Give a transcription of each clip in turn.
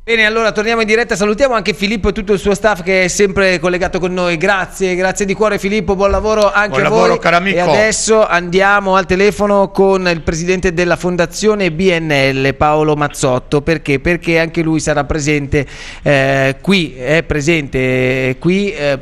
Bene, allora torniamo in diretta, salutiamo anche Filippo e tutto il suo staff che è sempre collegato con noi. Grazie di cuore Filippo, buon lavoro anche a voi. Caro amico. E adesso andiamo al telefono con il presidente della fondazione BNL, Paolo Mazzotto, perché anche lui sarà presente qui,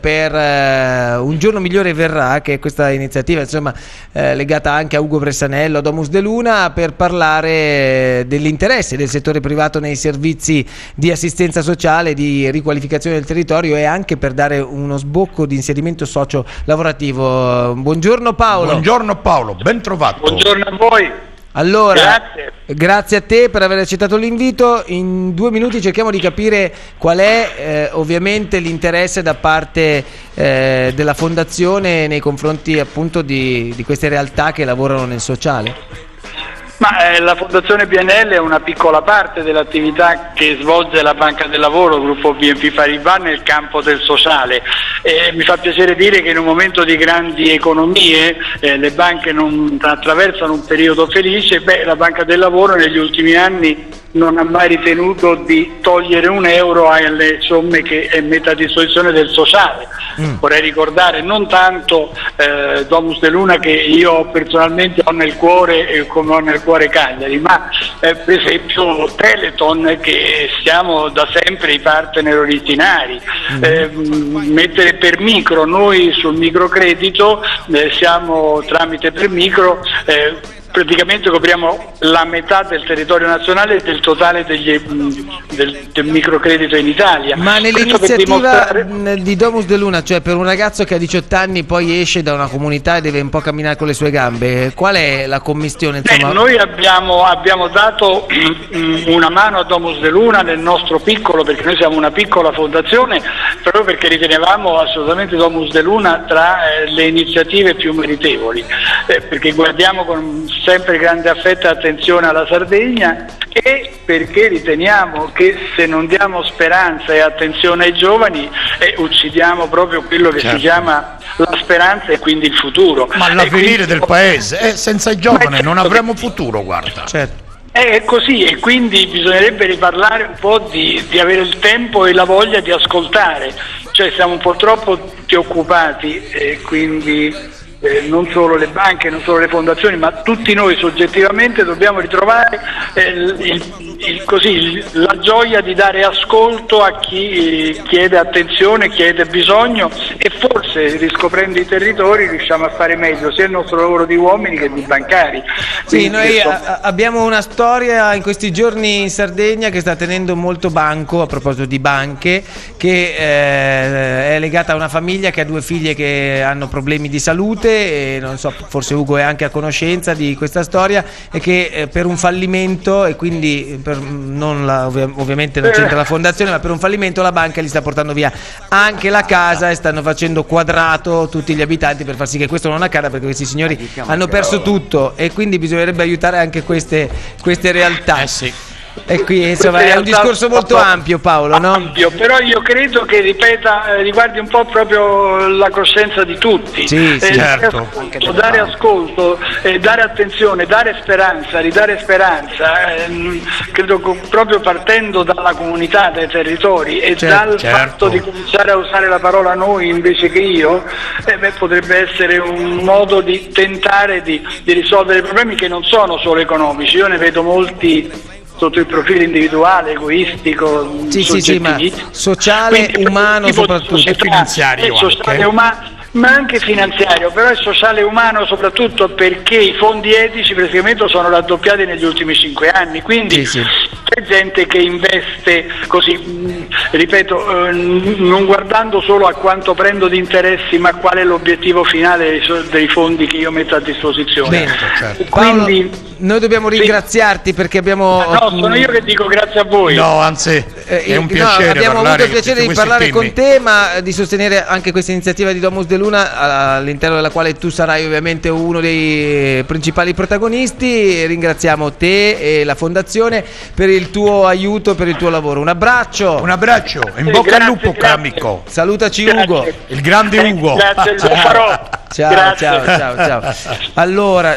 per Un giorno migliore verrà, che è questa iniziativa insomma legata anche a Ugo Bressanello, a Domus de Luna, per parlare dell'interesse del settore privato nei servizi di assistenza sociale, di riqualificazione del territorio e anche per dare uno sbocco di inserimento socio-lavorativo. Buongiorno Paolo. Buongiorno Paolo, ben trovato. Buongiorno a voi. Allora, grazie a te per aver accettato l'invito. In 2 minuti cerchiamo di capire qual è ovviamente l'interesse da parte della fondazione nei confronti appunto di queste realtà che lavorano nel sociale. Ma la Fondazione BNL è una piccola parte dell'attività che svolge la Banca del Lavoro, gruppo BNP Paribas, nel campo del sociale. Mi fa piacere dire che in un momento di grandi economie le banche non attraversano un periodo felice. La Banca del Lavoro negli ultimi anni non ha mai ritenuto di togliere un euro alle somme che mette a disposizione del sociale. Vorrei ricordare non tanto Domus de Luna, che io personalmente ho nel cuore come ho nel cuore Cagliari, ma per esempio Teleton, che siamo da sempre i partner originari. Mettere per micro, noi sul microcredito siamo tramite per micro praticamente copriamo la metà del territorio nazionale e del totale del microcredito in Italia. Ma nell'iniziativa di Domus de Luna, cioè per un ragazzo che a 18 anni poi esce da una comunità e deve un po' camminare con le sue gambe, qual è la commistione? Noi abbiamo dato una mano a Domus de Luna nel nostro piccolo, perché noi siamo una piccola fondazione, proprio perché ritenevamo assolutamente Domus de Luna tra le iniziative più meritevoli, perché guardiamo con sempre grande affetto e attenzione alla Sardegna, e perché riteniamo che se non diamo speranza e attenzione ai giovani uccidiamo proprio quello che si chiama la speranza e quindi il futuro. Ma l'avvenire del paese, senza i giovani non avremo futuro, guarda. Certo. È così, e quindi bisognerebbe riparlare un po' di avere il tempo e la voglia di ascoltare, cioè siamo un po' troppo tutti occupati e quindi non solo le banche, non solo le fondazioni, ma tutti noi soggettivamente dobbiamo ritrovare la gioia di dare ascolto a chi chiede attenzione, chiede bisogno, e forse riscoprendo i territori riusciamo a fare meglio sia il nostro lavoro di uomini che di bancari. Sì, noi abbiamo una storia in questi giorni in Sardegna che sta tenendo molto banco a proposito di banche, che è legata a una famiglia che ha 2 figlie che hanno problemi di salute, e non so, forse Ugo è anche a conoscenza di questa storia, e che per un fallimento, e quindi ovviamente non c'entra la fondazione, ma per un fallimento la banca gli sta portando via anche la casa e stanno facendo quadrato tutti gli abitanti per far sì che questo non accada, perché questi signori hanno perso tutto, e quindi bisognerebbe aiutare anche queste realtà. Sì. E qui insomma è un discorso molto ampio, Paolo, no? Ampio, però io credo che riguardi un po' proprio la coscienza di tutti. Sì, certo. Dare ascolto, dare attenzione, dare speranza, ridare speranza, credo che proprio partendo dalla comunità, dai territori e dal fatto di cominciare a usare la parola noi invece che io, potrebbe essere un modo di tentare di risolvere problemi che non sono solo economici. Io ne vedo molti sotto il profilo individuale, egoistico, sì, ma sociale, quindi, umano soprattutto, finanziario, sociale, ma anche finanziario, però è sociale e umano soprattutto perché i fondi etici praticamente sono raddoppiati negli ultimi 5 anni, quindi c'è gente che investe così, ripeto, non guardando solo a quanto prendo di interessi, ma qual è l'obiettivo finale dei fondi che io metto a disposizione. Bene, quindi Paolo, noi dobbiamo ringraziarti perché abbiamo... No, sono io che dico grazie a voi. No, anzi, è un piacere. Abbiamo avuto il piacere di parlare con te, ma di sostenere anche questa iniziativa di Domus de Luna, all'interno della quale tu sarai ovviamente uno dei principali protagonisti. Ringraziamo te e la fondazione per il tuo aiuto, per il tuo lavoro. Un abbraccio. Un abbraccio, in bocca al lupo, amico. Salutaci Ugo. Il grande Ugo. Grazie, lo farò. Ciao. Allora